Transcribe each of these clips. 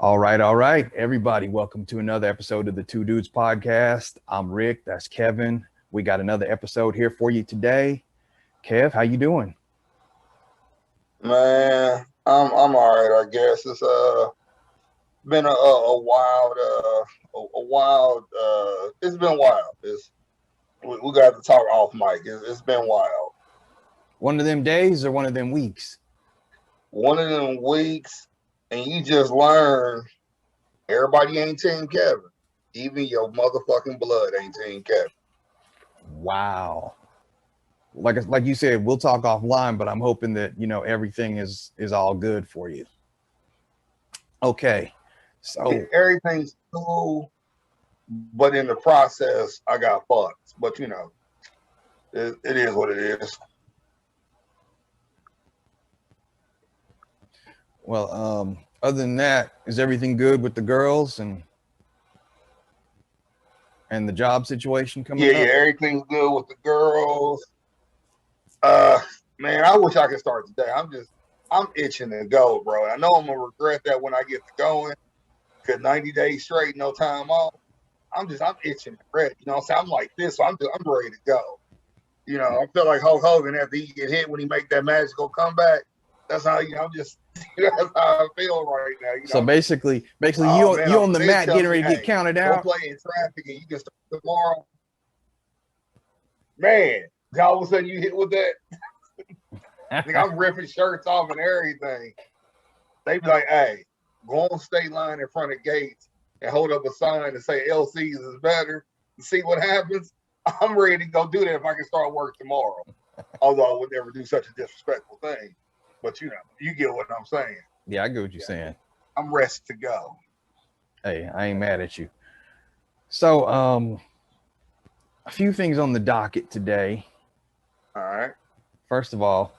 All right, everybody. Welcome to another episode of the Two Dudes Podcast. I'm Rick. That's Kevin. We got another episode here for you today. Kev, how you doing? Man, I'm all right. I guess it's been a wild it's been wild. We got to talk off mic. It's been wild. One of them days or one of them weeks? One of them weeks, and you just learn everybody ain't Team Kevin. Even your motherfucking blood ain't Team Kevin. Wow. Like you said, we'll talk offline, but I'm hoping that everything is all good for you. Okay, so Everything's cool, but in the process, I got fucked. But it is what it is. well, other than that, is everything good with the girls and the job situation coming up? Yeah, everything's good with the girls. Man, I wish I could start today. I'm itching to go, bro. I know I'm gonna regret that when I get to going. Cause 90 days straight, no time off. I'm itching to ready. You know what I'm saying? I'm like this, so I'm ready to go. I feel like Hulk Hogan after he get hit when he make that magical comeback. That's how that's how I feel right now. So basically, you on the mat getting ready to get counted out. Go play in traffic and you can start tomorrow. Man, all of a sudden you hit with that. I'm ripping shirts off and everything. They be like, hey, go on state line in front of gates and hold up a sign and say LC's is better and see what happens. I'm ready to go do that if I can start work tomorrow. Although I would never do such a disrespectful thing. But you get what I'm saying. Yeah, I get what you're saying. I'm ready to go. Hey, I ain't mad at you. So, a few things on the docket today. All right. First of all,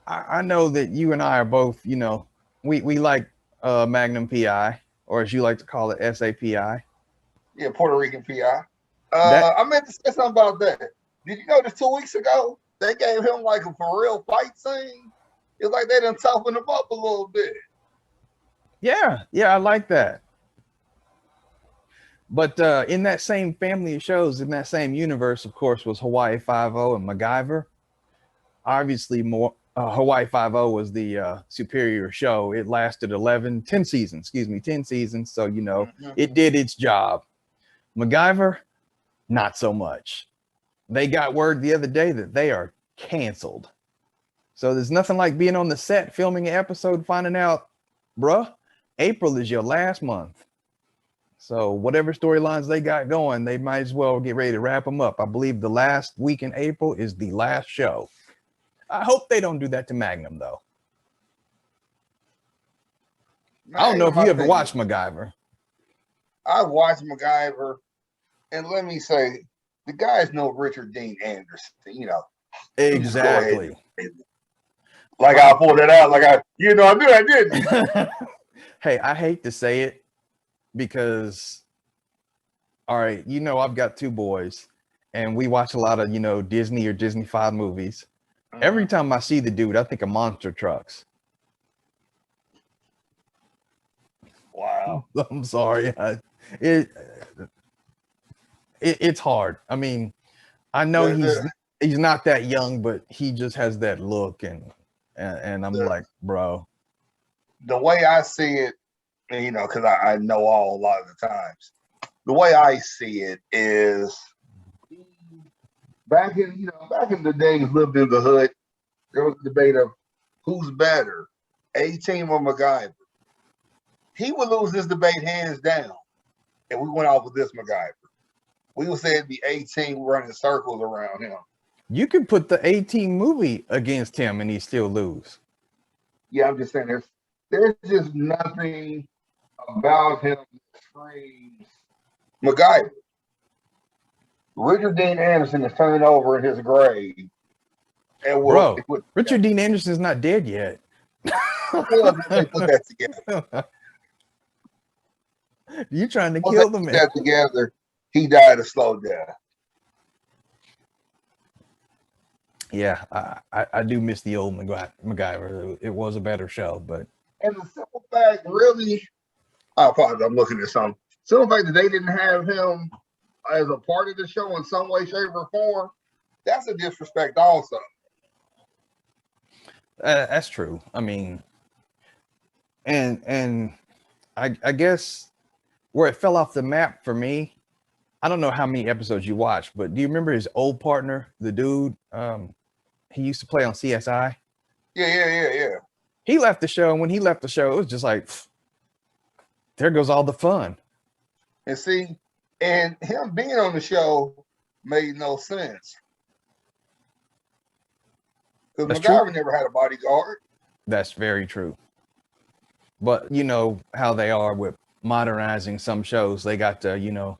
I know that you and I are both, we like Magnum PI, or as you like to call it, SAPI. Yeah, Puerto Rican PI. I meant to say something about that. Did you notice 2 weeks ago they gave him like a for real fight scene? It's like they done toughened him up a little bit. Yeah, I like that. But in that same family of shows, in that same universe, of course, was Hawaii Five-0 and MacGyver. Obviously, Hawaii Five-0 was the superior show. It lasted 10 seasons. So, It did its job. MacGyver, not so much. They got word the other day that they are canceled. So there's nothing like being on the set, filming an episode, finding out, bruh, April is your last month. So whatever storylines they got going, they might as well get ready to wrap them up. I believe the last week in April is the last show. I hope they don't do that to Magnum, though. I don't know if you ever watched MacGyver. I've watched MacGyver, and let me say, the guy's no Richard Dean Anderson, Exactly. Like I pulled it out, I knew I didn't. Hey, I hate to say it because, all right, I've got two boys, and we watch a lot of, Disney or Disney-fied movies. Every time I see the dude, I think of monster trucks. Wow. I'm sorry. It's hard. I mean, I know he's not that young, but he just has that look, and I'm like, bro. The way I see it, because I know a lot of the times, the way I see it is back in the days, lived in the hood, there was a debate of who's better, A-Team or MacGyver. He would lose this debate hands down, and we went off with this MacGyver. We would say it'd be A-Team running circles around him. You could put the A-Team movie against him and he still lose. Yeah, I'm just saying there's just nothing about him that screams MacGyver. Richard Dean Anderson is turning over in his grave. And bro, Richard Dean Anderson is not dead yet. Well, they put that together. You trying to kill the man? That together, he died a slow death. Yeah, I do miss the old MacGyver. It was a better show, but and the simple fact, really, I apologize, I'm looking at something. Simple fact that they didn't have him as a part of the show in some way, shape, or form, that's a disrespect also. That's true. I mean, and I guess where it fell off the map for me, I don't know how many episodes you watched, but do you remember his old partner, the dude? He used to play on CSI. Yeah. He left the show, and when he left the show, it was just like, there goes all the fun. And see, and him being on the show made no sense. Because MacGyver never had a bodyguard. That's very true. But you know how they are with modernizing some shows. They got to, you know,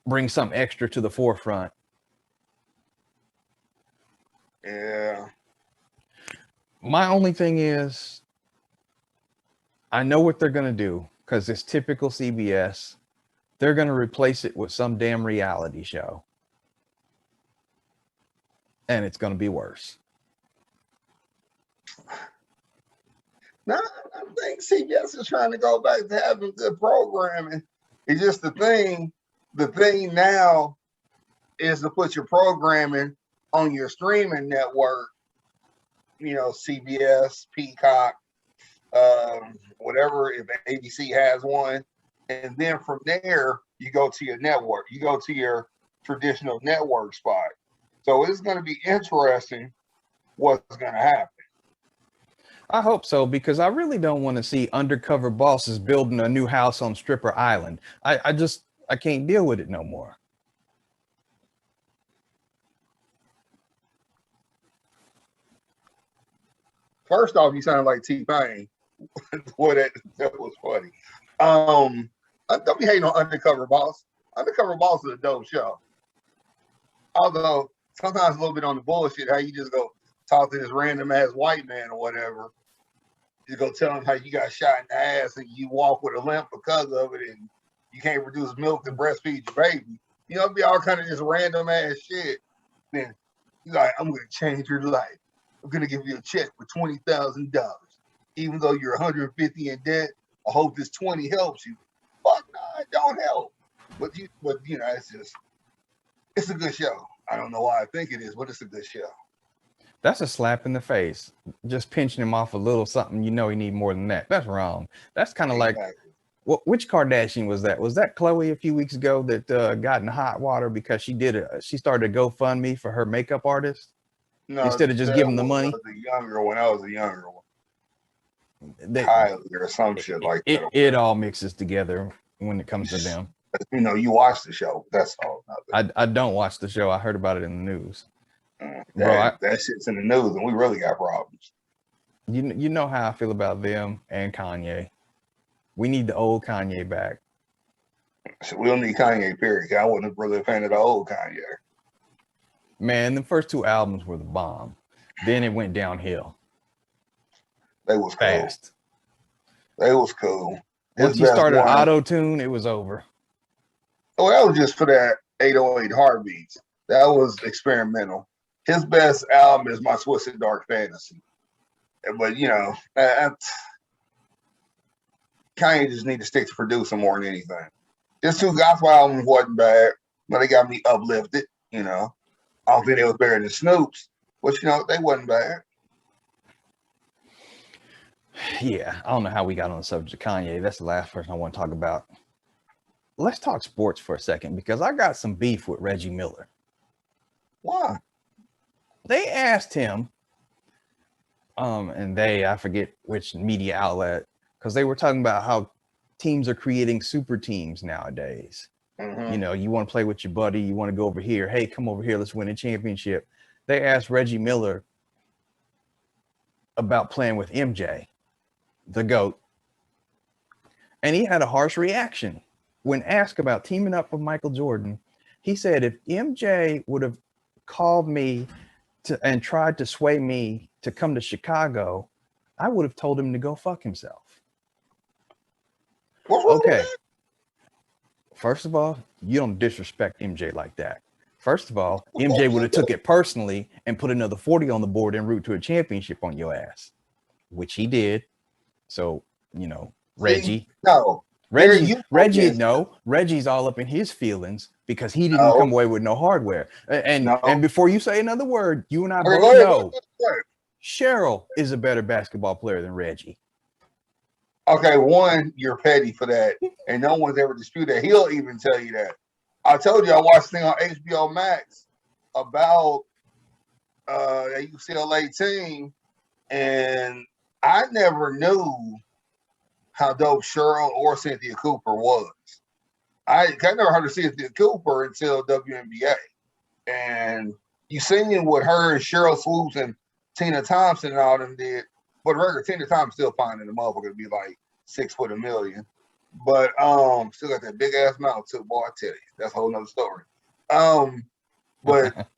bring something extra to the forefront. Yeah. My only thing is, I know what they're going to do because it's typical CBS. They're going to replace it with some damn reality show. And it's going to be worse. No, I think CBS is trying to go back to having good programming. It's just the thing now is to put your programming on your streaming network, you know, CBS, Peacock, whatever, if ABC has one. And then from there, you go to your network. You go to your traditional network spot. So it's going to be interesting what's going to happen. I hope so, because I really don't want to see undercover bosses building a new house on Stripper Island. I can't deal with it no more. First off, you sound like T-Pain. Boy, that was funny. Don't be hating on Undercover Boss. Undercover Boss is a dope show. Although sometimes a little bit on the bullshit, how you just go talk to this random ass white man or whatever. You go tell him how you got shot in the ass and you walk with a limp because of it, and you can't produce milk to breastfeed your baby. You know, it'd be all kind of just random ass shit. Then he's like, I'm gonna change your life. I'm gonna give you a check for $20,000. Even though you're 150 in debt, I hope this 20 helps you. Fuck no, it don't help. But you know, it's a good show. I don't know why I think it is, but it's a good show. That's a slap in the face. Just pinching him off a little something, you know he need more than that. That's wrong. That's kind of like, which Kardashian was that? Was that Khloe a few weeks ago that got in hot water because she started a GoFundMe for her makeup artist? No, instead of just giving the money? The younger one. I was the younger one. Kylie or some shit like that. It all mixes together when it comes to them. You know, you watch the show. That's all. I don't watch the show. I heard about it in the news. That shit's in the news, and we really got problems. You know how I feel about them and Kanye. We need the old Kanye back. So we don't need Kanye, period. I wasn't really a fan of the old Kanye. Man, the first two albums were the bomb. Then it went downhill. They was fast. Cool. They was cool. Once he started auto-tune, it was over. Oh, that was just for that 808 heartbeats. That was experimental. His best album is My Twisted Dark Fantasy. But, you know, Kanye just need to stick to producing more than anything. His two gospel albums wasn't bad, but they got me uplifted, you know. I don't think they was better than Snoop's, but, you know, they wasn't bad. Yeah, I don't know how we got on the subject of Kanye. That's the last person I want to talk about. Let's talk sports for a second, because I got some beef with Reggie Miller. Why? They asked him, and I forget which media outlet, because they were talking about how teams are creating super teams nowadays. Mm-hmm. You know, you want to play with your buddy, you want to go over here. Hey, come over here, let's win a championship. They asked Reggie Miller about playing with MJ, the GOAT. And he had a harsh reaction. When asked about teaming up with Michael Jordan, he said, if MJ would have called me and tried to sway me to come to Chicago, I would have told him to go fuck himself. Okay. First of all, you don't disrespect MJ like that. First of all, MJ would have took it personally and put another 40 on the board en route to a championship on your ass, which he did. So you know, See, Reggie. no, there you know this. Reggie's all up in his feelings because he didn't come No, away with no hardware. And no. before you say another word, you and I Okay, both go ahead. know Cheryl is a better basketball player than Reggie. Okay, one, you're petty for that, and no one's ever disputed that. He'll even tell you that. I told you I watched a thing on HBO Max about a UCLA team, and I never knew how dope Cheryl or Cynthia Cooper was. I never heard of Cynthia Cooper until WNBA, and you seen what her and Cheryl Swoops and Tina Thompson and all them did. But the record, Tina Thompson still finding the motherfucker to be like 6'1", but still got that big ass mouth too, boy. I tell you, that's a whole nother story. But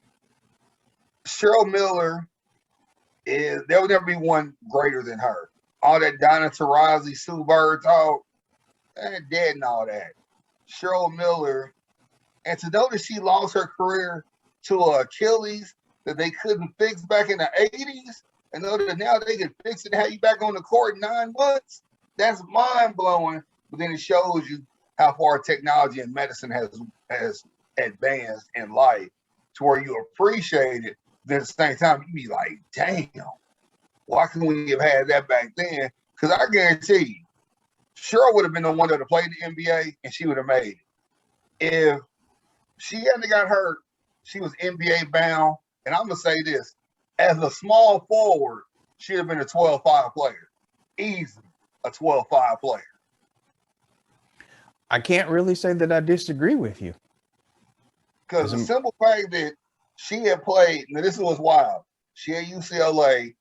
Cheryl Miller there will never be one greater than her. All that Donna Taurasi, Sue Bird talk, dead and all that. Cheryl Miller, and to know that she lost her career to Achilles that they couldn't fix back in the 80s, and know that now they can fix it and have you back on the court in 9 months, that's mind blowing. But then it shows you how far technology and medicine has advanced in life to where you appreciate it. Then at the same time, you be like, damn, why couldn't we have had that back then? Because I guarantee you, Cheryl would have been the one that played the NBA and she would have made it. If she hadn't got hurt, she was NBA bound. And I'm going to say this, as a small forward, she'd have been a 12-5 player. Easy, a 12-5 player. I can't really say that I disagree with you. Because the simple fact that she had played, now this was wild. She had UCLA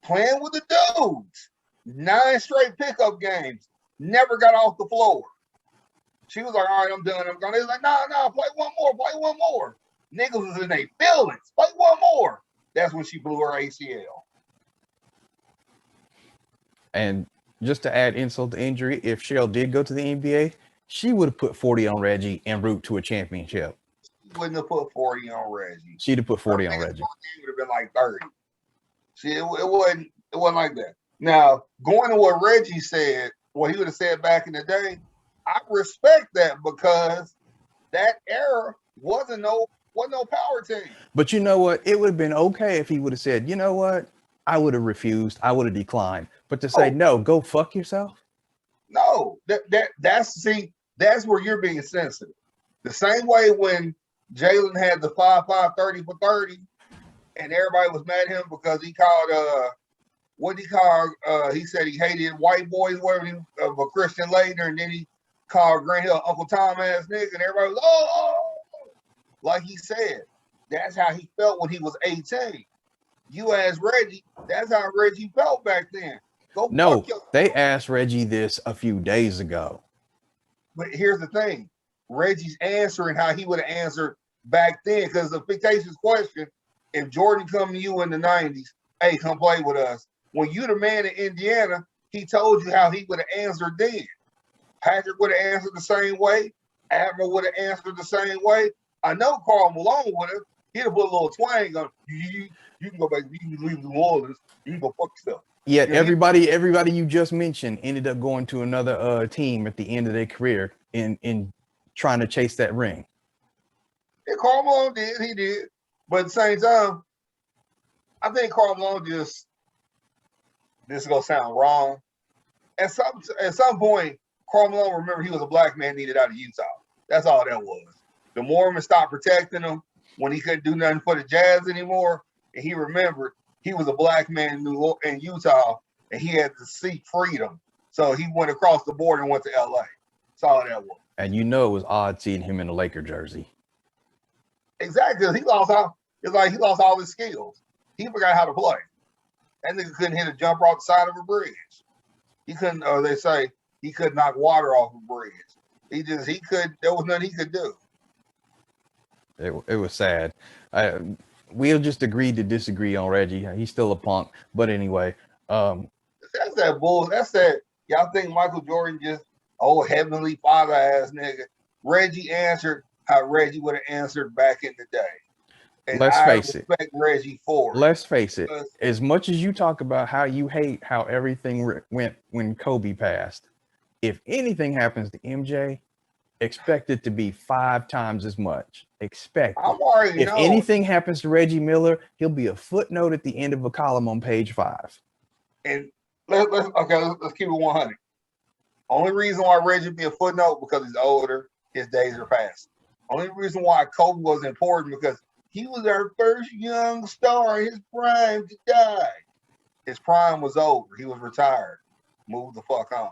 playing with the dudes, 9 straight pickup games, never got off the floor. She was like, all right, I'm done. I'm going. They was like, no, play one more. Niggas was in their feelings. Play one more. That's when she blew her ACL. And just to add insult to injury, if Cheryl did go to the NBA, she would have put 40 on Reggie en route to a championship. She wouldn't have put 40 on Reggie. She'd have put 40 on Reggie. It would have been like 30. See, it wasn't like that. Now, going to what Reggie said, what he would have said back in the day, I respect that because that era wasn't no power team. But you know what? It would have been okay if he would have said, you know what? I would have refused. I would have declined. But to say, no, go fuck yourself. No, that's where you're being sensitive. The same way when Jalen had the 5-5 30 for 30, and everybody was mad at him because he called what did he call? He said he hated white boys, whatever, of a Christian Laettner, and then he called Grant Hill Uncle Tom ass nigga, and everybody was oh, like he said, that's how he felt when he was 18. You asked Reggie, that's how Reggie felt back then. No, they asked Reggie this a few days ago. But here's the thing, Reggie's answering how he would have answered back then, because the fictitious question, if Jordan come to you in the 90s, hey, come play with us. When you the man in Indiana, he told you how he would have answered then. Patrick would have answered the same way. Admiral would have answered the same way. I know Karl Malone would have. He'd have put a little twang on. You can go back. You can leave New Orleans. You can go fuck yourself. Yet everybody you just mentioned ended up going to another team at the end of their career in trying to chase that ring. Yeah, Karl Malone did. He did. But at the same time, I think Karl Malone just, this is gonna sound wrong. At some point, Karl Malone, remember, he was a black man needed out of Utah. That's all that was. The Mormons stopped protecting him when he couldn't do nothing for the Jazz anymore, and he remembered he was a black man in Utah, and he had to seek freedom. So he went across the border and went to LA. That's all that was. And you know it was odd seeing him in a Laker jersey. Exactly. He lost all his skills. He forgot how to play. That nigga couldn't hit a jumper off the side of a bridge. He couldn't, they say he could knock water off a bridge. There was nothing he could do. It was sad. We'll just agree to disagree on Reggie. He's still a punk. But anyway. That's that bull. That's that. Y'all think Michael Jordan just, heavenly father ass nigga. Reggie answered how Reggie would have answered back in the day. And Let's I face it. respect Reggie for it. Let's face it. Because As much as you talk about how you hate how everything went when Kobe passed, if anything happens to MJ, expect it to be 5 times as much. Expect it. I'm already If know. anything happens to Reggie Miller, he'll be a footnote at the end of a column on page 5. And let's keep it 100. Only reason why Reggie be a footnote because he's older, his days are past. Only reason why Kobe was important because he was our first young star in his prime to die. His prime was over. He was retired. Move the fuck on.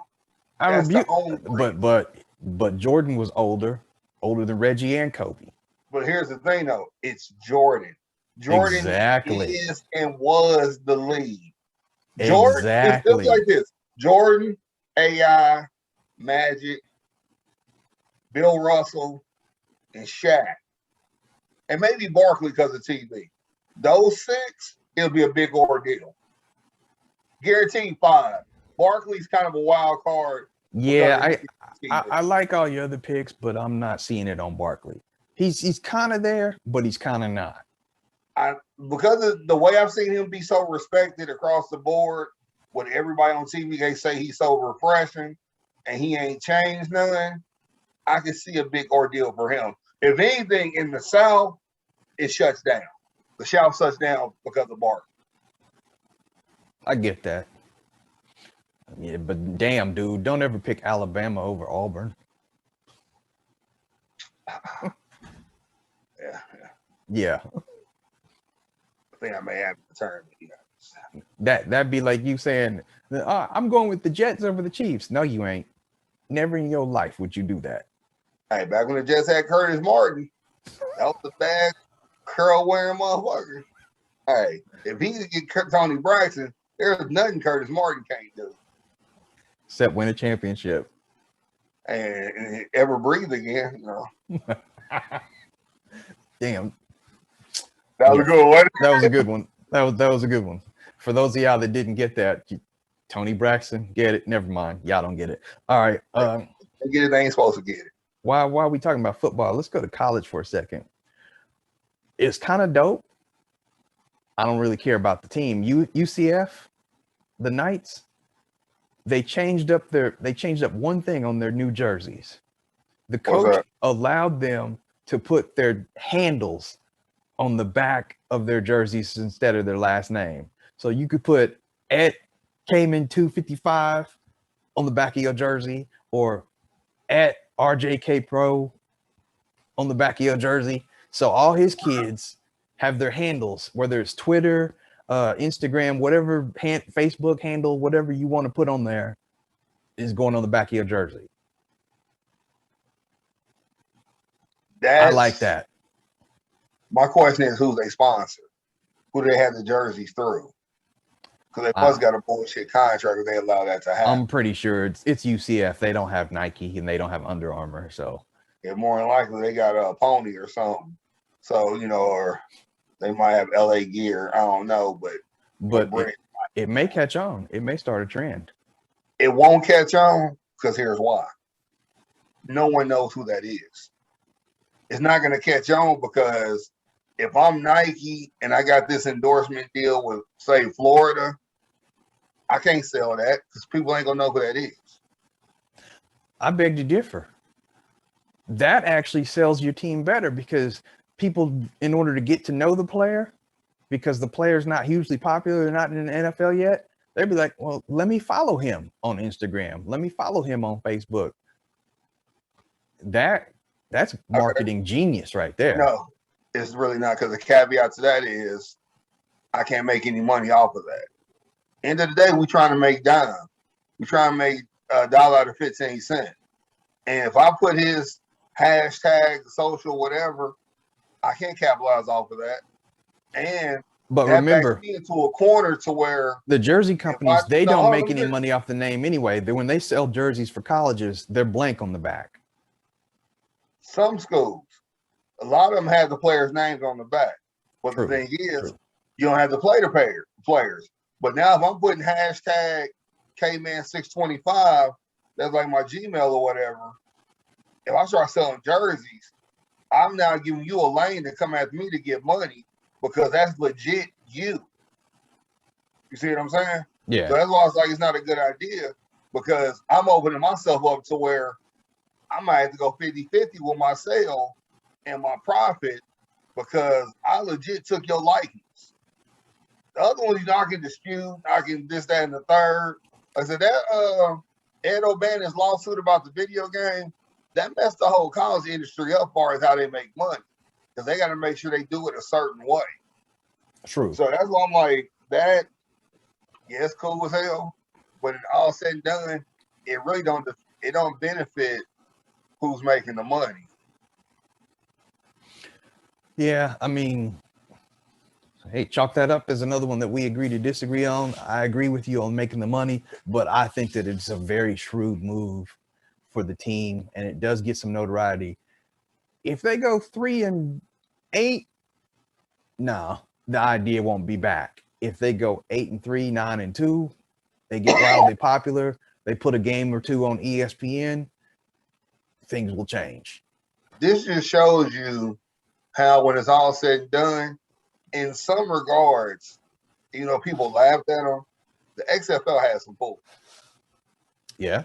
I That's rebuke, the only reason. but Jordan was older than Reggie and Kobe. But here's the thing, though. It's Jordan. Jordan Exactly. is and was the lead. Jordan, Exactly. it's like this. Jordan, AI, Magic, Bill Russell, and Shaq. And maybe Barkley because of TV. Those 6, it'll be a big ordeal. Guaranteed 5. Barkley's kind of a wild card. Yeah, I like all your other picks, but I'm not seeing it on Barkley. He's kind of there, but he's kind of not. Because of the way I've seen him be so respected across the board, with everybody on TV, they say he's so refreshing and he ain't changed none. I can see a big ordeal for him. If anything, in the South, it shuts down. The South shuts down because of Barkley. I get that. Yeah, but damn, dude, don't ever pick Alabama over Auburn. Yeah. I think I may have to turn. That'd be like you saying, I'm going with the Jets over the Chiefs. No, you ain't. Never in your life would you do that. Hey, back when the Jets had Curtis Martin, that was the bad curl wearing motherfucker. Hey, if he could get Tony Braxton, there's nothing Curtis Martin can't do. Except win a championship. And ever breathe again, Damn. That was a good one. That was a good one. That was a good one. For those of y'all that didn't get that, Tony Braxton, get it? Never mind. Y'all don't get it. All right. They get it, they ain't supposed to get it. Why are we talking about football? Let's go to college for a second. It's kind of dope. I don't really care about the team. UCF, the Knights, they changed up one thing on their new jerseys. The coach allowed them to put their handles on the back of their jerseys instead of their last name. So you could put at Cayman 255 on the back of your jersey, or at RJK Pro on the back of your jersey. So all his kids have their handles, whether it's Twitter, Instagram, whatever, Facebook handle, whatever you want to put on there, is going on the back of your jersey. I like that. My question is, who's they sponsor? Who do they have the jerseys through? Because they must got a bullshit contract if they allow that to happen. I'm pretty sure it's UCF. They don't have Nike and they don't have Under Armour. So yeah, more than likely they got a Pony or something. So, or they might have LA gear. I don't know, but it may catch on. It may start a trend. It won't catch on because here's why. No one knows who that is. It's not going to catch on because if I'm Nike and I got this endorsement deal with, say, Florida, I can't sell that because people ain't going to know who that is. I beg to differ. That actually sells your team better because people, in order to get to know the player, because the player's not hugely popular, they're not in the NFL yet, they'd be like, well, let me follow him on Instagram. Let me follow him on Facebook. That's marketing genius right there. No, it's really not, because the caveat to that is I can't make any money off of that. End of the day, we're trying to make dime. We're trying to make $1 out of 15 cents. And if I put his hashtag, social, whatever, I can't capitalize off of that. But that remember, backs me into a corner to where the jersey companies, they don't make any money off the name anyway. When they sell jerseys for colleges, they're blank on the back. Some schools, a lot of them have the players' names on the back. But the thing is, you don't have to play the players. But now if I'm putting hashtag Kman625, that's like my Gmail or whatever. If I start selling jerseys, I'm now giving you a lane to come after me to get money because that's legit you. You see what I'm saying? Yeah. So that's why it's like it's not a good idea, because I'm opening myself up to where I might have to go 50-50 with my sale and my profit, because I legit took your likeness. The other ones, I can dispute, I can this, that, and the third. I said that Ed O'Bannon's lawsuit about the video game, that messed the whole college industry up as far as how they make money, because they got to make sure they do it a certain way. True. So that's why I'm like, that, yeah, it's cool as hell, but it all said and done, it really don't benefit who's making the money. Yeah, I mean, hey, chalk that up as another one that we agree to disagree on. I agree with you on making the money, but I think that it's a very shrewd move for the team, and it does get some notoriety. If they go 3-8, no, the idea won't be back. If they go 8-3, 9-2, they get wildly popular. They put a game or two on ESPN, things will change. This just shows you how, when it's all said and done, in some regards, people laughed at them. The XFL has some pull. Yeah.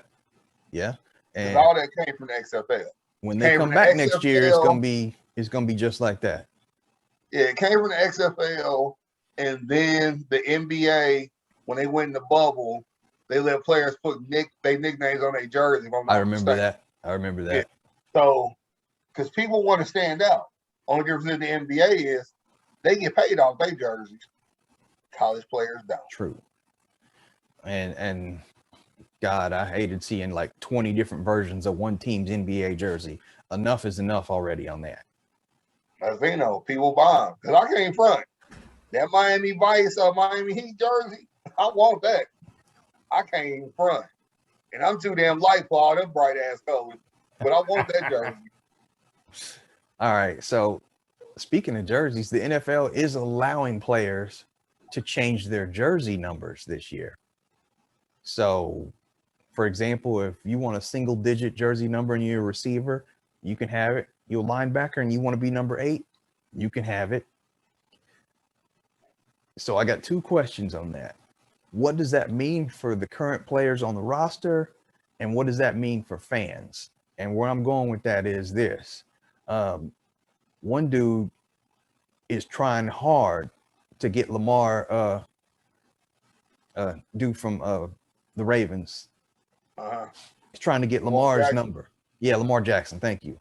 And all that came from the XFL. When they come back next year, it's gonna be just like that. Yeah, it came from the XFL, and then the NBA, when they went in the bubble, they let players put their nicknames on their jersey. I remember that. Yeah. So, because people want to stand out. Only difference in the NBA is they get paid off their jerseys. College players don't. True. And God, I hated seeing like 20 different versions of one team's NBA jersey. Enough is enough already on that. As they know, people buy them. Because I can't front. That Miami Vice or Miami Heat jersey, I want that. I can't even front. And I'm too damn light for all them bright ass colors. But I want that jersey. All right. So speaking of jerseys, the NFL is allowing players to change their jersey numbers this year. So, for example, if you want a single digit jersey number and you're a receiver, you can have it. You're a linebacker and you want to be number 8, you can have it. So I got 2 questions on that. What does that mean for the current players on the roster? And what does that mean for fans? And where I'm going with that is this. One dude is trying hard to get Lamar, dude from the Ravens. He's trying to get Lamar's number. Yeah, Lamar Jackson. Thank you.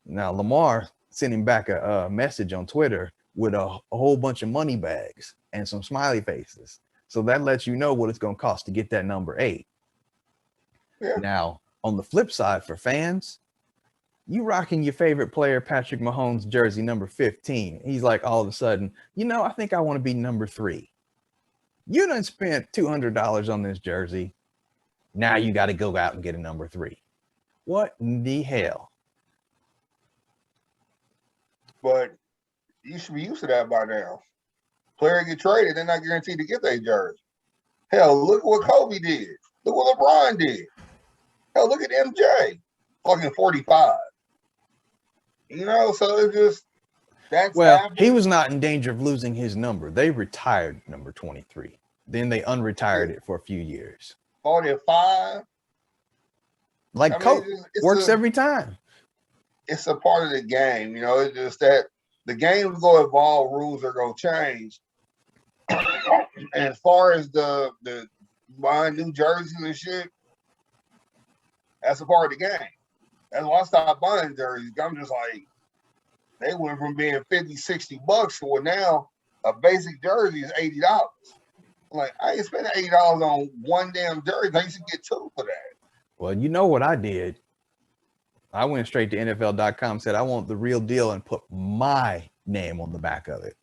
Now, Lamar sent him back a message on Twitter with a whole bunch of money bags and some smiley faces. So that lets you know what it's going to cost to get that number 8. Yeah. Now, on the flip side for fans, you rocking your favorite player, Patrick Mahomes' jersey number 15. He's like, all of a sudden, I think I want to be number 3. You done spent $200 on this jersey. Now you got to go out and get a number 3. What in the hell? But you should be used to that by now. Player get traded, they're not guaranteed to get their jersey. Hell, look what Kobe did. Look what LeBron did. Hell, look at MJ. Fucking 45. So it's just, that's happened. He was not in danger of losing his number. They retired number 23. Then they unretired it for a few years. 45. Like Coach works every time. It's a part of the game, it's just that the game's going to evolve, rules are going to change. And as far as the buying new jerseys and shit, that's a part of the game. That's why I stopped buying jerseys. I'm just like, they went from being $50-$60 to now a basic jersey is $80. I'm like, I ain't spending $80 on one damn jersey. I used to get 2 for that. Well, you know what I did? I went straight to NFL.com, said I want the real deal, and put my name on the back of it.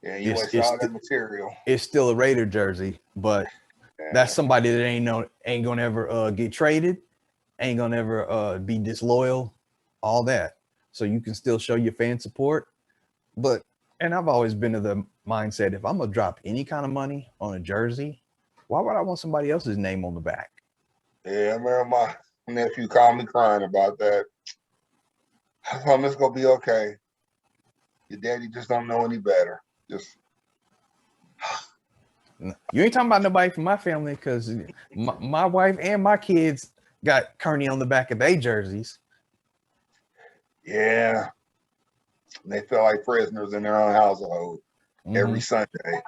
Yeah, you went saw that material. It's still a Raider jersey, but that's somebody that ain't gonna ever get traded, ain't gonna ever be disloyal, all that. So you can still show your fan support. And I've always been of the mindset, if I'm gonna drop any kind of money on a jersey, why would I want somebody else's name on the back? Yeah, I remember my nephew called me crying about that. I told him it's gonna be okay. Your daddy just don't know any better. Just You ain't talking about nobody from my family because my wife and my kids got Kearney on the back of their jerseys. yeah, they feel like prisoners in their own household every Sunday.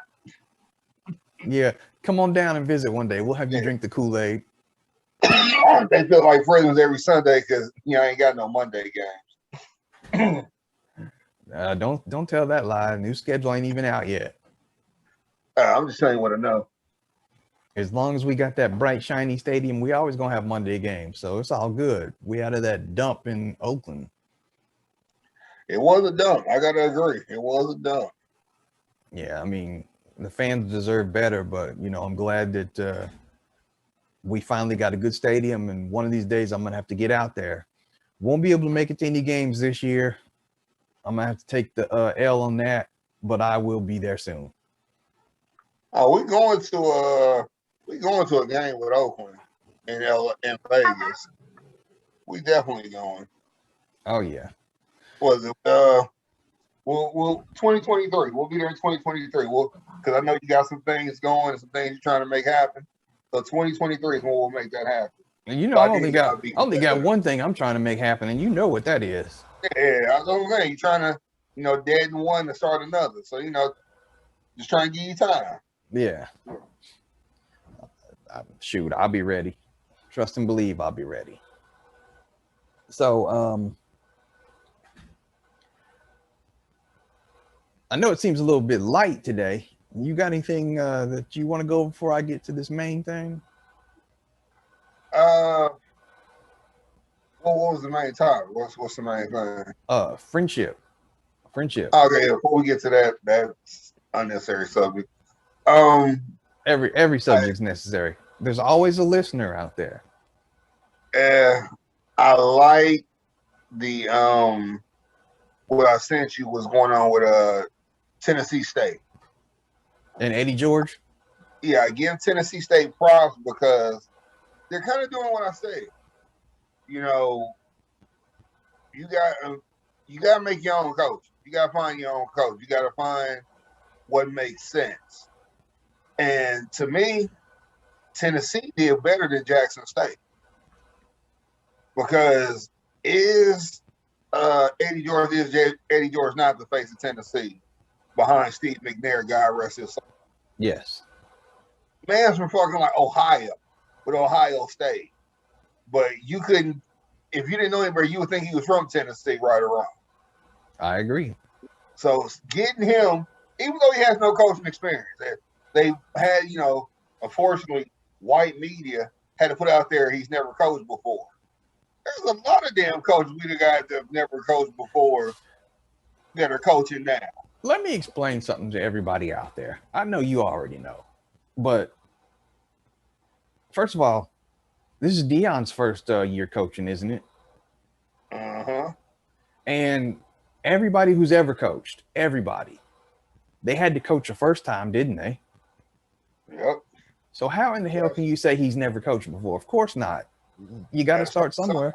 Yeah, come on down and visit one day. We'll have you drink the Kool-Aid. They feel like prisoners every Sunday because ain't got no Monday games. Don't tell that lie. New schedule ain't even out yet. I'm just telling you what I know. As long as we got that bright, shiny stadium, we always gonna have Monday games, so it's all good. We out of that dump in Oakland. It was a dump. I gotta agree. It was a dump. Yeah, I mean, the fans deserve better, but I'm glad that we finally got a good stadium, and one of these days I'm gonna have to get out there. Won't be able to make it to any games this year. I'm gonna have to take the L on that, but I will be there soon. Oh, we're going to a game with Oakland in Vegas. We definitely going. Oh yeah. Was it? We'll 2023. We'll be there in 2023. Because I know you got some things going and some things you're trying to make happen. So 2023 is when we'll make that happen. And I only got one thing I'm trying to make happen, and you know what that is. Yeah, I was gonna say you're trying to, dead in one to start another. So just trying to give you time. Yeah. Shoot, I'll be ready. Trust and believe I'll be ready. So, I know it seems a little bit light today. You got anything that you want to go before I get to this main thing? What was the main topic? What's the main thing? Friendship. Okay, before we get to that's unnecessary subject. Every subject's necessary. There's always a listener out there. I like the what I sent you was going on with Tennessee State and Eddie George. Yeah, I give Tennessee State props because they're kind of doing what I said. You got to make your own coach. You got to find your own coach. You got to find what makes sense. And to me, Tennessee did better than Jackson State because Eddie George not the face of Tennessee behind Steve McNair, God rest his soul. Yes. Man's from fucking like Ohio with Ohio State. But you couldn't, if you didn't know anybody, you would think he was from Tennessee, right or wrong. I agree. So getting him, even though he has no coaching experience, they had, unfortunately, white media had to put out there he's never coached before. There's a lot of damn coaches we the guys that have never coached before that are coaching now. Let me explain something to everybody out there. I know you already know, but first of all, this is Deion's first year coaching, isn't it? Uh-huh. And everybody who's ever coached, they had to coach the first time, didn't they? Yep. So how in the hell can you say he's never coached before? Of course not. You got to start somewhere.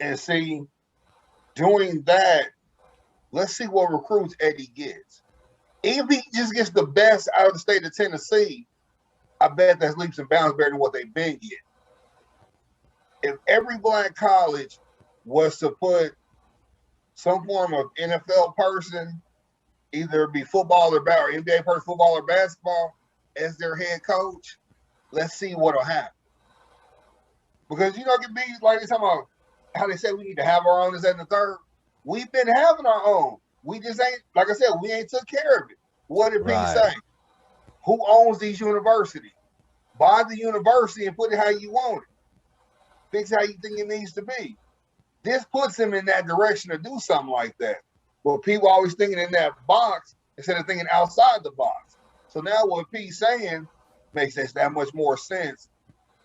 And see, doing that, let's see what recruits Eddie gets. If he just gets the best out of the state of Tennessee, I bet that's leaps and bounds better than what they've been getting. If every black college was to put some form of NFL person, either be football or NBA person, football or basketball, as their head coach, let's see what'll happen. Because it can be like they talking about how they say we need to have our own, this, and the third. We've been having our own. We just ain't, like I said, we ain't took care of it. What did he say? Who owns these universities? Buy the university and put it how you want it. Fix how you think it needs to be. This puts him in that direction to do something like that. But people always thinking in that box instead of thinking outside the box. So now what P's saying makes that much more sense.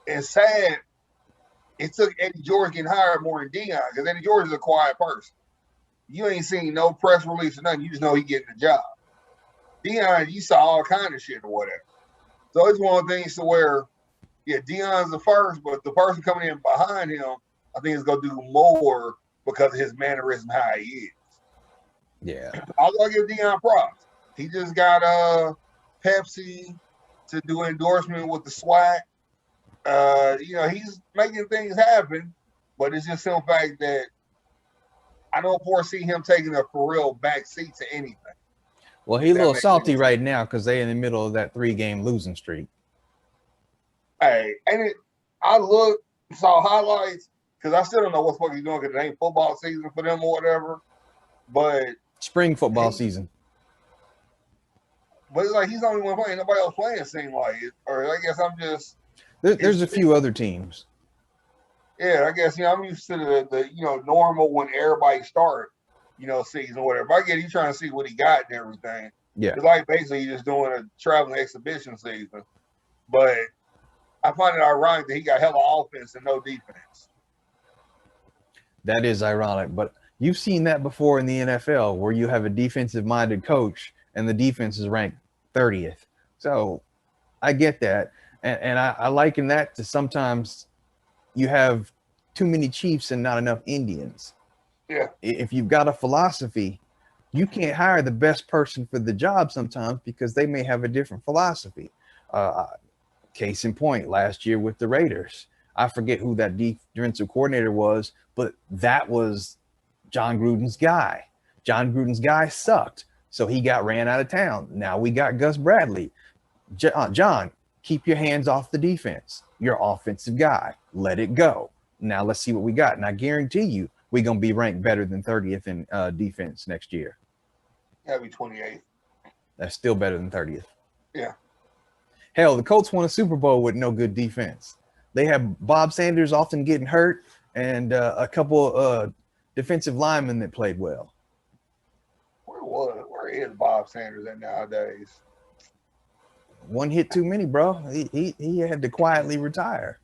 And sad, it took Eddie George getting hired more than Deion because Eddie George is a quiet person. You ain't seen no press release or nothing. You just know he getting the job. Deion, you saw all kind of shit or whatever. So it's one of the things to where, Deion's the first, but the person coming in behind him, I think is going to do more because of his mannerism, how he is. Yeah. I'll go give Deion props. He just got Pepsi to do endorsement with the swag. He's making things happen, but it's just the fact that I don't foresee him taking a for real back seat to anything. Well, he's a little salty right now because they're in the middle of that 3-game losing streak. Hey, I saw highlights because I still don't know what the fuck he's doing because it ain't football season for them or whatever. But spring football season. But it's like he's the only one playing. Nobody else playing. Seem like it, or I guess I'm just. There's a few other teams. Yeah, I guess I'm used to the normal when everybody start season or whatever. I get you trying to see what he got and everything. Yeah, it's like basically just doing a traveling exhibition season. But I find it ironic that he got hella offense and no defense. That is ironic, but you've seen that before in the NFL where you have a defensive-minded coach and the defense is ranked 30th. So I get that. And I liken that to sometimes you have too many Chiefs and not enough Indians. Yeah. If you've got a philosophy, you can't hire the best person for the job sometimes because they may have a different philosophy. Case in point, last year with the Raiders, I forget who that defensive coordinator was, but that was John Gruden's guy. John Gruden's guy sucked, so he got ran out of town. Now we got Gus Bradley. John, keep your hands off the defense. You're offensive guy. Let it go. Now let's see what we got. And I guarantee you, we're going to be ranked better than 30th in defense next year. That'd be 28th. That's still better than 30th. Yeah. Hell, the Colts won a Super Bowl with no good defense. They have Bob Sanders often getting hurt and a couple defensive linemen that played well. Where is Bob Sanders at nowadays? One hit too many, bro. He had to quietly retire.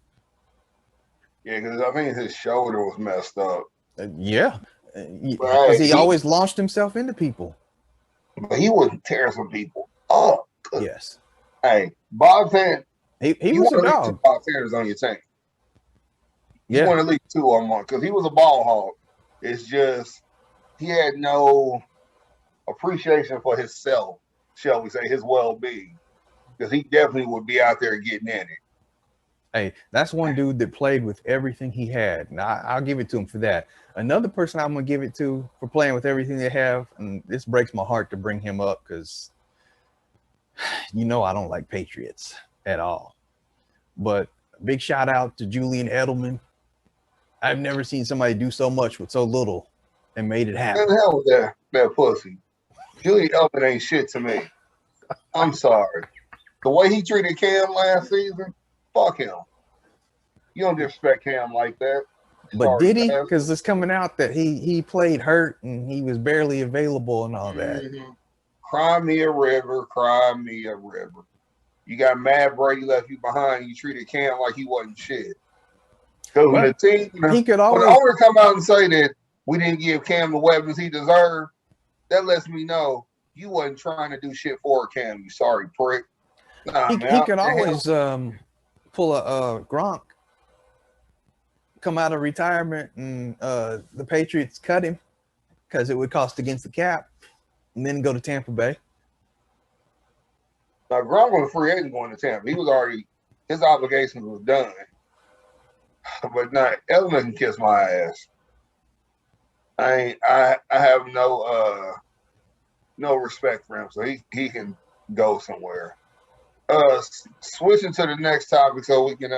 Yeah, because I think his shoulder was messed up. Yeah, because he always launched himself into people. But he would tear some people up. Yes. Hey, Bob Sanders. He was a dog. Bob Sanders on your team. You Yeah. want at least 2 on one because he was a ball hog. It's just he had no appreciation for himself, shall we say, his well-being, because he definitely would be out there getting in it. Hey, that's one dude that played with everything he had. And I'll give it to him for that. Another person I'm going to give it to for playing with everything they have, and this breaks my heart to bring him up because, I don't like Patriots at all. But big shout out to Julian Edelman. I've never seen somebody do so much with so little and made it happen. What the hell with that pussy? Julian Edelman ain't shit to me. I'm sorry. The way he treated Cam last season, fuck him. You don't disrespect Cam like that. But did he? Because it's coming out that he played hurt and he was barely available and all that. Mm-hmm. Cry me a river, cry me a river. You got mad Brady left you behind. You treated Cam like he wasn't shit. Because when the team, he could always when the owner come out and say that we didn't give Cam the weapons he deserved, that lets me know you wasn't trying to do shit for Cam. You sorry prick. Nah, he could always pull a Gronk, come out of retirement, and the Patriots cut him because it would cost against the cap, and then go to Tampa Bay. Now Gronk was a free agent going to Tampa. He was already, his obligations was done. But now Edelman can kiss my ass. I have no respect for him, so he can go somewhere. Switching to the next topic so we can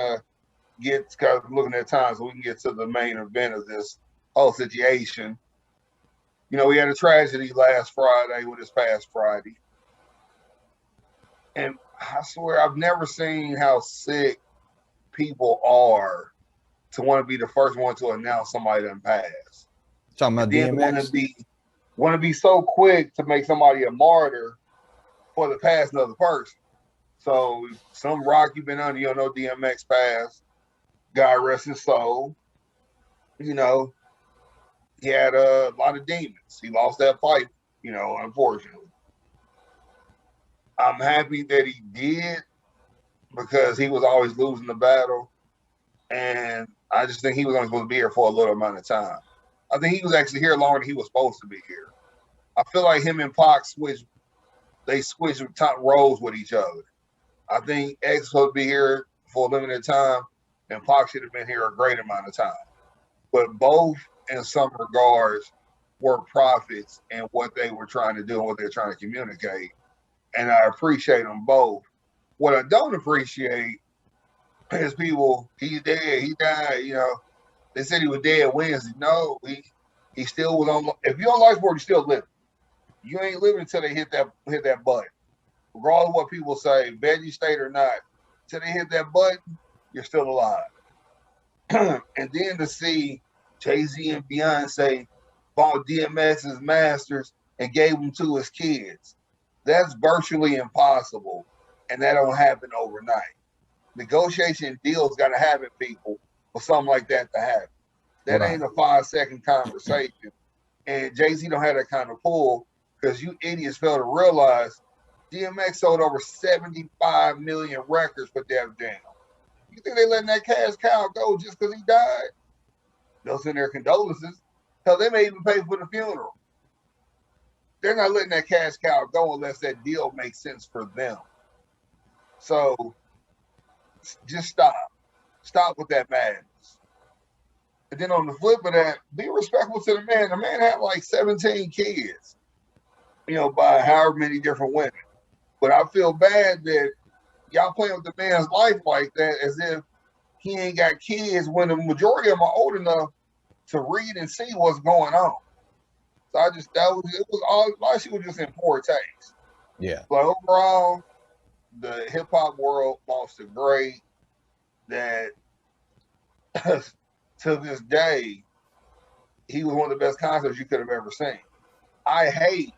get kind of looking at time so we can get to the main event of this whole situation. We had a tragedy last Friday with this past Friday. And I swear I've never seen how sick people are to want to be the first one to announce somebody done passed. Talking about DMX? Want to be so quick to make somebody a martyr for the past another person. So some rock you've been under, you don't know DMX passed. God rest his soul. He had a lot of demons. He lost that fight, unfortunately. I'm happy that he did because he was always losing the battle. And I just think he was only supposed to be here for a little amount of time. I think he was actually here longer than he was supposed to be here. I feel like him and Pac switched top roles with each other. I think X supposed to be here for a limited time, and Pac should have been here a great amount of time. But both, in some regards, were prophets in what they were trying to do and what they're trying to communicate. And I appreciate them both. What I don't appreciate is people, he's dead, he died, you know. They said he was dead Wednesday. No, he still was on. If you're on life support, you still living. You ain't living until they hit that button. Regardless of what people say, veggie state or not, until they hit that button, you're still alive. And then to see Jay-Z and Beyonce bought DMX's masters and gave them to his kids, that's virtually impossible, and that don't happen overnight. Negotiation deals got to happen, people, for something like that to happen. That ain't a 5-second conversation. And Jay-Z don't have that kind of pull because you idiots fail to realize DMX sold over 75 million records for Def Jam. You think they letting that cash cow go just because he died? They'll send their condolences. Hell, they may even pay for the funeral. They're not letting that cash cow go unless that deal makes sense for them. So just stop. Stop with that madness. And then on the flip of that, be respectful to the man. The man had like 17 kids, you know, by however many different women. But I feel bad that y'all playing with the man's life like that as if he ain't got kids when the majority of them are old enough to read and see what's going on. So it was all, a lot of shit was just in poor taste. Yeah. But overall, the hip hop world lost a great that to this day, he was one of the best concerts you could have ever seen. I hate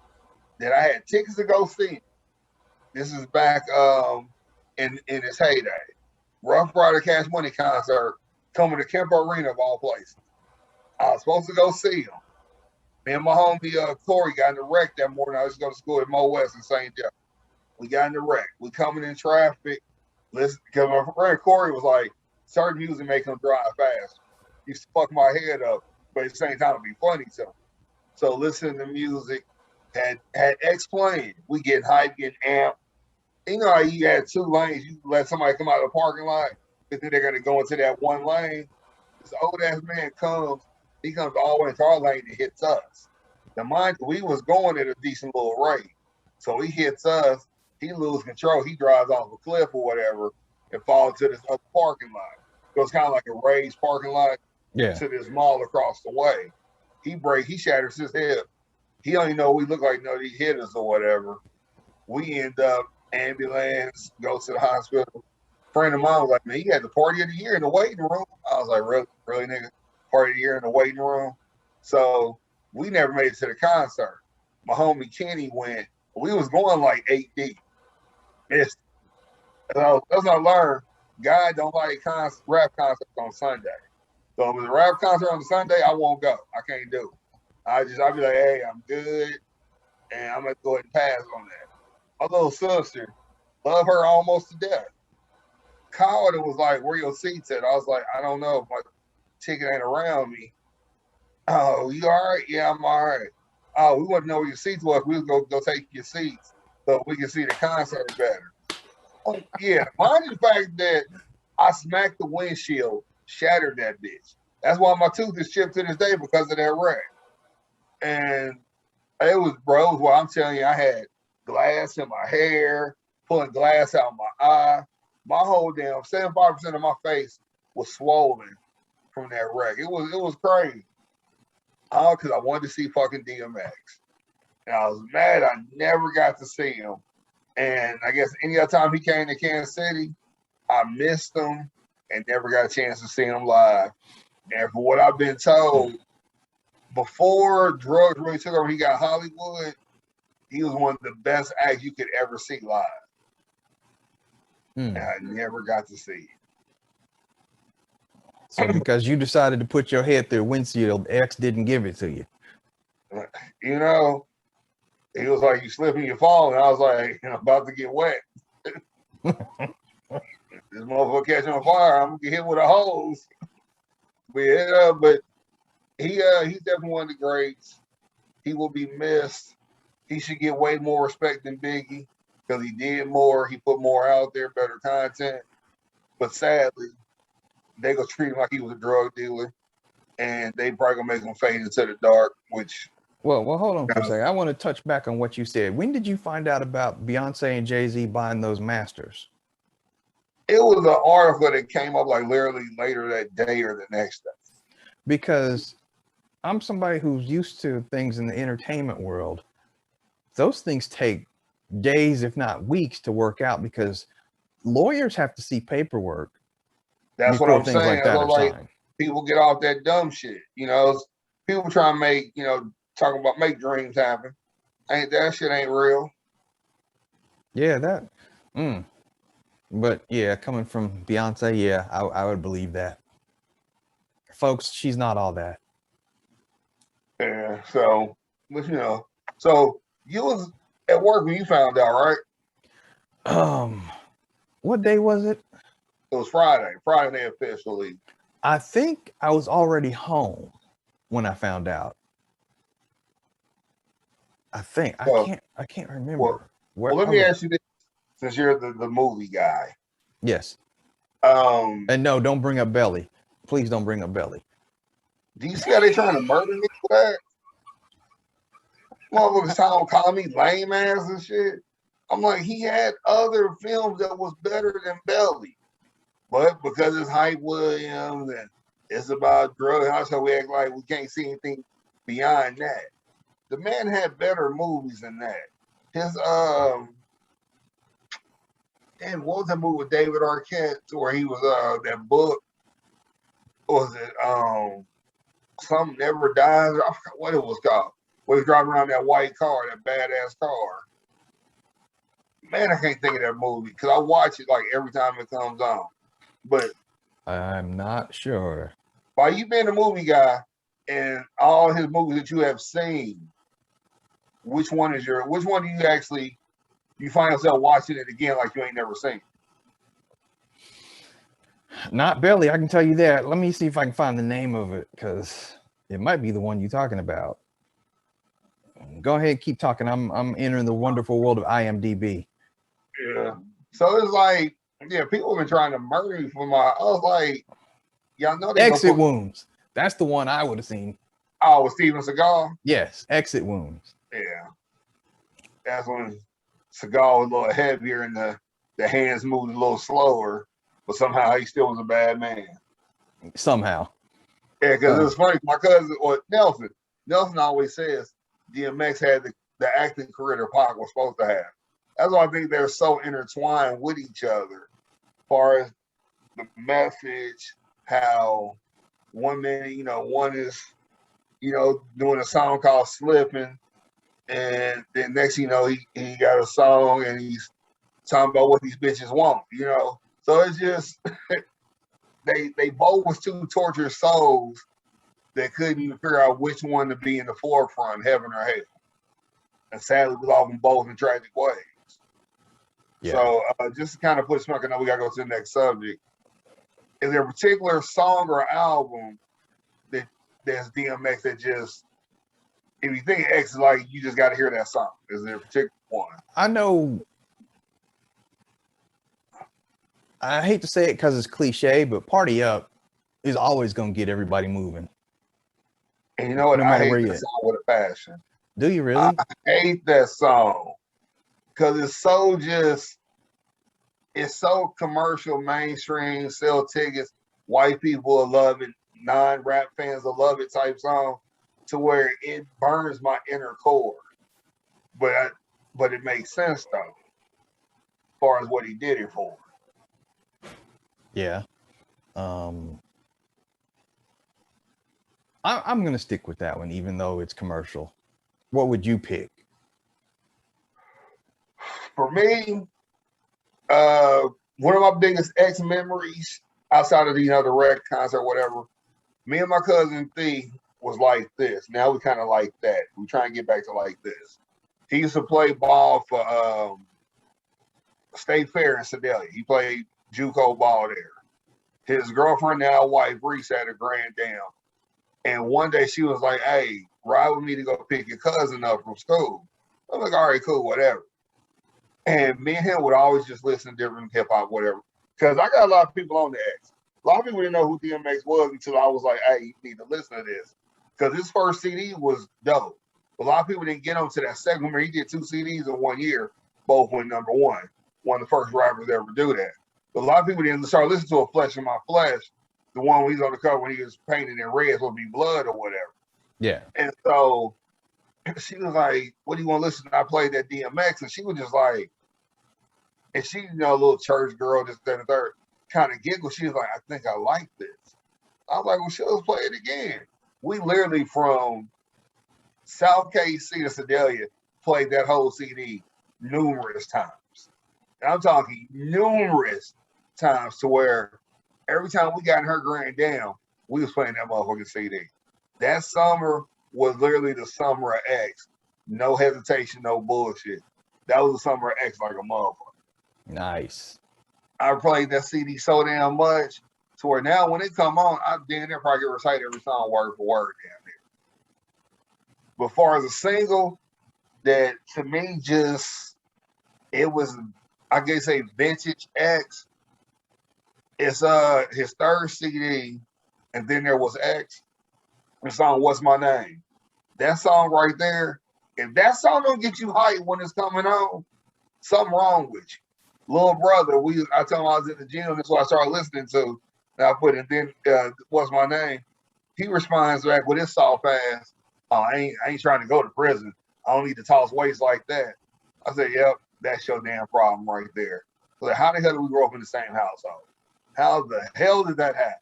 that I had tickets to go see him. This is back in his heyday. Rough Rider Cash Money concert coming to Kemp Arena of all places. I was supposed to go see him. Me and my homie Corey got in the wreck that morning. I used to go to school at Mo West in St. Joe. We got in the wreck. We coming in traffic. Listen, because my friend Corey was like, certain music make him drive fast. Used to fuck my head up, but at the same time it'd be funny to him. So listening to music, had X playing. We getting hyped, getting amped. You know how you had 2 lanes, you let somebody come out of the parking lot, but then they're gonna go into that one lane. This old ass man comes, he comes all the way into our lane and hits us. Now mind you, we was going at a decent little rate. So he hits us, he loses control, he drives off a cliff or whatever and falls to this other parking lot. So it's kind of like a raised parking lot to this mall across the way. He shatters his hip. He don't even know we look like, no, he hit us or whatever. We end up ambulance, go to the hospital. Friend of mine was like, man, you had the party of the year in the waiting room. I was like, really, nigga? Party of the year in the waiting room? So we never made it to the concert. My homie Kenny went. We was going like 8 deep. Missed it. So that's what I learned. God don't like rap concerts on Sunday. So if it's a rap concert on Sunday, I won't go. I can't do it. I'll be like, hey, I'm good. And I'm going to go ahead and pass on that. My little sister, love her almost to death. Called and was like, where your seats at? I was like, I don't know. My ticket ain't around me. Oh, you all right? Yeah, I'm all right. Oh, we want to know where your seats was. We was going to go take your seats so we can see the concert better. Oh, yeah. Mind the fact that I smacked the windshield, shattered that bitch. That's why my tooth is chipped to this day because of that wreck. And it was, well, I'm telling you, I had glass in my hair, pulling glass out my eye. My whole damn 75% of my face was swollen from that wreck. It was crazy. Because I wanted to see fucking DMX. And I was mad I never got to see him. And I guess any other time he came to Kansas City, I missed him and never got a chance to see him live. And for what I've been told, before drugs really took over, he got Hollywood, he was one of the best acts you could ever see live. And I never got to see it. So because you decided to put your head through windshield, X didn't give it to you. You know, he was like, you slip and you fall. And I was like, I'm about to get wet. This motherfucker catching on fire. I'm going to get hit with a hose. But yeah, but he's definitely one of the greats. He will be missed. he should get way more respect than Biggie because he did more, he put more out there, better content. But sadly, they gonna treat him like he was a drug dealer, and they probably gonna make him fade into the dark. Which, well, hold on for a second. I want to touch back on what you said. When did you find out about Beyonce and Jay-Z buying those masters? it was an article that came up like literally later that day or the next day. Because I'm somebody who's used to things in the entertainment world. Those things take days, if not weeks, to work out because lawyers have to see paperwork. That's what I'm saying. Like that are like signed. People get off that dumb shit. You know, people try to make, talking about make dreams happen. That shit ain't real. Yeah, that. But yeah, coming from Beyonce, yeah, I would believe that. Folks, she's not all that. Yeah, so, but so you was at work when you found out, right? What day was it? It was Friday. Friday officially. I think I was already home when I found out. I think I can't remember. Well, let me ask you this, since you're the movie guy. Yes. And no, don't bring up Belly. Please don't bring up Belly. Do you see how they trying to murder me for that? Motherfuckers trying to call me lame ass and shit. I'm like, he had other films that was better than Belly. But because it's Hype Williams and it's about drugs, so we act like we can't see anything beyond that. The man had better movies than that. His and what was that movie with David Arquette where he was that book? What was it Something Never Dies? I forgot what it was called. Where he's driving around that white car, that badass car. Man, I can't think of that movie because I watch it like every time it comes on. But I'm not sure. By you being a movie guy and all his movies that you have seen, which one do you find yourself watching it again like you ain't never seen? Not Belly, I can tell you that. Let me see if I can find the name of it because it might be the one you're talking about. Go ahead, keep talking. I'm entering the wonderful world of IMDb. Yeah. So it's like, yeah, people have been trying to murder me for I was like, y'all know they Exit Wounds. That's the one I would have seen. Oh, with Steven Seagal? Yes, Exit Wounds. Yeah. That's when Seagal was a little heavier and the hands moved a little slower, but somehow he still was a bad man. Somehow. Yeah, because it's funny. My cousin, or Nelson always says DMX had the acting career that Pac was supposed to have. That's why I think they're so intertwined with each other. As far as the message, how one minute, one is, doing a song called Slipping, and then next he got a song and he's talking about what these bitches want, So it's just they both was two tortured souls that couldn't even figure out which one to be in the forefront, heaven or hell. And sadly, we lost them both in tragic ways. Yeah. So just to kind of put smoke, I know we got to go to the next subject. Is there a particular song or album that's DMX that just, if you think X is like, you just got to hear that song? Is there a particular one? I know. I hate to say it because it's cliche, but Party Up is always going to get everybody moving. And you know what? No matter where you are. Song with a passion. Do you really? I hate that song because it's so commercial, mainstream, sell tickets. White people will love it. Non-rap fans will love it type song to where it burns my inner core. But it makes sense though, as far as what he did it for. Yeah. I'm going to stick with that one, even though it's commercial. What would you pick? For me, one of my biggest X memories outside of the rec concert or whatever, me and my cousin Thee was like this. Now we kind of like that. We try and get back to like this. He used to play ball for State Fair in Sedalia. He played JUCO ball there. His girlfriend, now wife, Reese, had a grand dam. And one day she was like, hey, ride with me to go pick your cousin up from school. I'm like, all right, cool, whatever. And me and him would always just listen to different hip hop, whatever. Because I got a lot of people on the X. A lot of people didn't know who DMX was until I was like, hey, you need to listen to this. Because his first CD was dope. A lot of people didn't get onto that second. Remember, he did 2 CDs in 1 year, both went #1. One of the first rappers to ever do that. But a lot of people didn't start listening to A Flesh in My Flesh, the one when he's on the cover when he was painted in red, so it'd be blood or whatever. Yeah. And so she was like, what do you want to listen to? I played that DMX, and she was just like, and she, a little church girl, this, that, and the third, kind of giggled. She was like, I think I like this. I was like, well, shit, let's play it again. We literally from South KC to Sedalia played that whole CD numerous times. And I'm talking numerous times to where every time we got in her grand down, we was playing that motherfucking CD. That summer was literally the summer of X. No hesitation, no bullshit. That was the summer of X like a motherfucker. Nice. I played that CD so damn much to where now when it come on, I damn near probably can recite every song word for word damn near. But far as a single, that to me just, it was, I guess, a vintage X. It's his third CD, and then there was X. The song What's My Name? That song right there, if that song don't get you hyped when it's coming on, something wrong with you. Little brother, I told him I was in the gym, that's what I started listening to. And I put it, then What's My Name? He responds back with his soft ass, oh, I ain't trying to go to prison. I don't need to toss weights like that. I said, yep, that's your damn problem right there. So how the hell did we grow up in the same household? How the hell did that happen?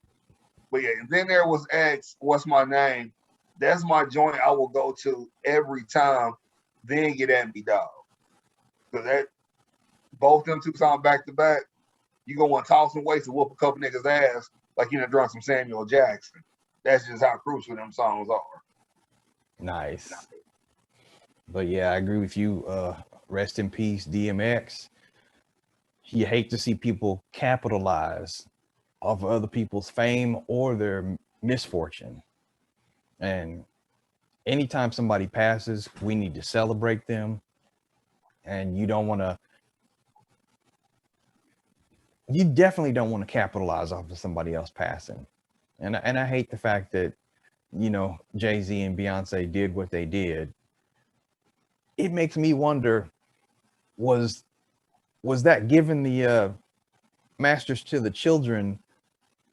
But yeah, and then there was X, What's My Name? That's my joint I will go to every time, then Get At Me, dog. Because that, both them two songs back to back, you gonna want to toss some weights and whoop a couple niggas' ass like you done drunk some Samuel Jackson. That's just how crucial them songs are. Nice. But yeah, I agree with you. Rest in peace, DMX. You hate to see people capitalize off of other people's fame or their misfortune. And anytime somebody passes, we need to celebrate them. And you definitely don't want to capitalize off of somebody else passing. And I hate the fact that, Jay-Z and Beyonce did what they did. It makes me wonder, was that given the masters to the children,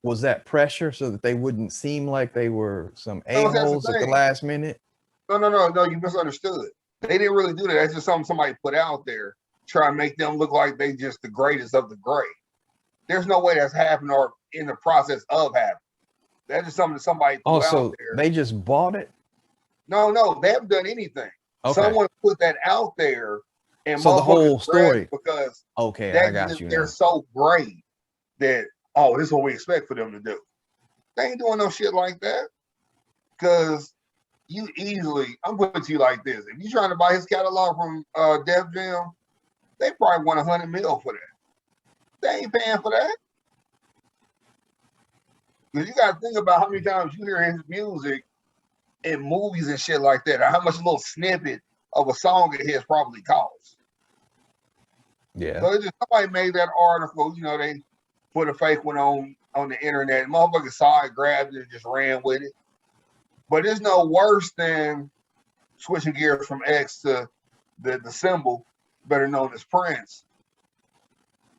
was that pressure so that they wouldn't seem like they were some a-holes at the last minute? No, you misunderstood. They didn't really do that. That's just something somebody put out there, try to make them look like they just the greatest of the great. There's no way that's happened or in the process of happening. That's just something that somebody threw out there. They just bought it? No, they haven't done anything. Okay. Someone put that out there, and so the whole story, because I got you. They're so great that this is what we expect for them to do. They ain't doing no shit like that. Because you easily, I'm putting it to you like this: if you're trying to buy his catalog from Def Jam, they probably want $100 million for that. They ain't paying for that. Because you got to think about how many times you hear his music in movies and shit like that, or how much a little snippet of a song of his probably costs. Yeah. So just somebody made that article, they put a fake one on the internet. Motherfucker saw it, grabbed it, and just ran with it. But it's no worse than switching gears from X to the symbol, better known as Prince.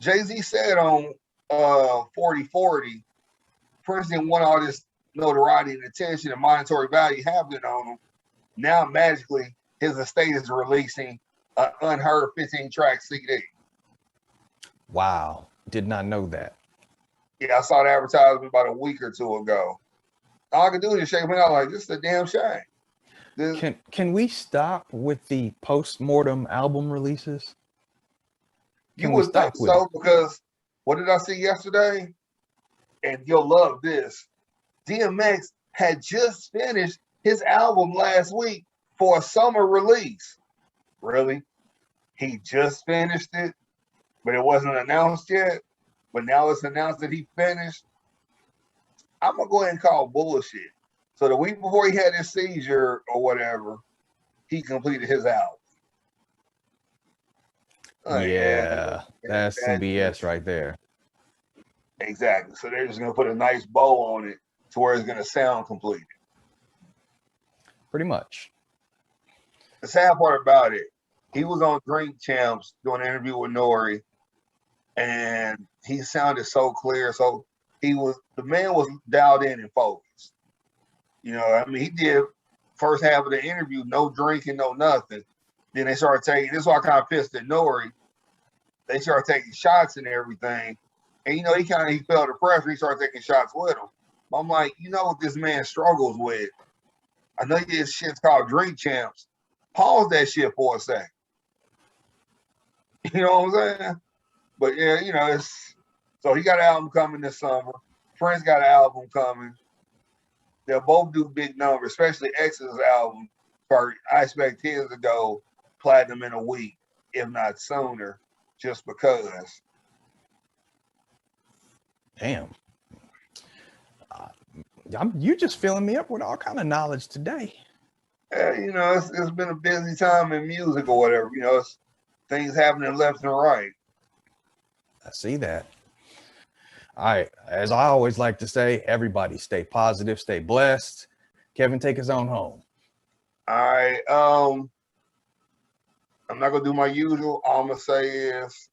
Jay-Z said on 40/40, Prince didn't want all this notoriety and attention and monetary value happening on him. Now, magically, his estate is releasing an unheard 15-track CD. Wow. Did not know that. Yeah, I saw the advertisement about a week or two ago. All I could do is shake my head like, this is a damn shame. Can we stop with the post-mortem album releases? You would think so, because what did I see yesterday? And you'll love this. DMX had just finished his album last week for a summer release. Really? He just finished it, but it wasn't announced yet. But now it's announced that he finished. I'm going to go ahead and call bullshit. So the week before he had his seizure or whatever, he completed his album. Like, Yeah, that's some that BS just right there. exactly. So they're just gonna put a nice bow on it to where it's gonna sound complete. Pretty much. The sad part about it, he was on Drink Champs doing an interview with Nori, and he sounded so clear. So the man was dialed in and focused. You know, I mean, he did first half of the interview, no drinking, no nothing. Then they started taking, this is why I kind of pissed at Nori. They started taking shots and everything. And, you know, he felt the pressure. He started taking shots with him. I'm like, you know what this man struggles with? I know this shit's called Drink Champs. Pause that shit for a second. You know what I'm saying? But yeah, you know, so he got an album coming this summer. Prince got an album coming. They'll both do big numbers, especially X's album. I expect his to go platinum in a week, if not sooner, just because. Damn. You just filling me up with all kind of knowledge today. Yeah, you know, it's been a busy time in music or whatever. You know, it's things happening left and right. I see that. All right. As I always like to say, everybody stay positive, stay blessed. Kevin, take us on home. All right. I'm not gonna do my usual. All I'm gonna say is,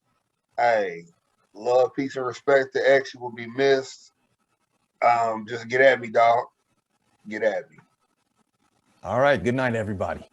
hey, love, peace, and respect to X. You will be missed. Just get at me, dog. Get at me. All right. Good night, everybody.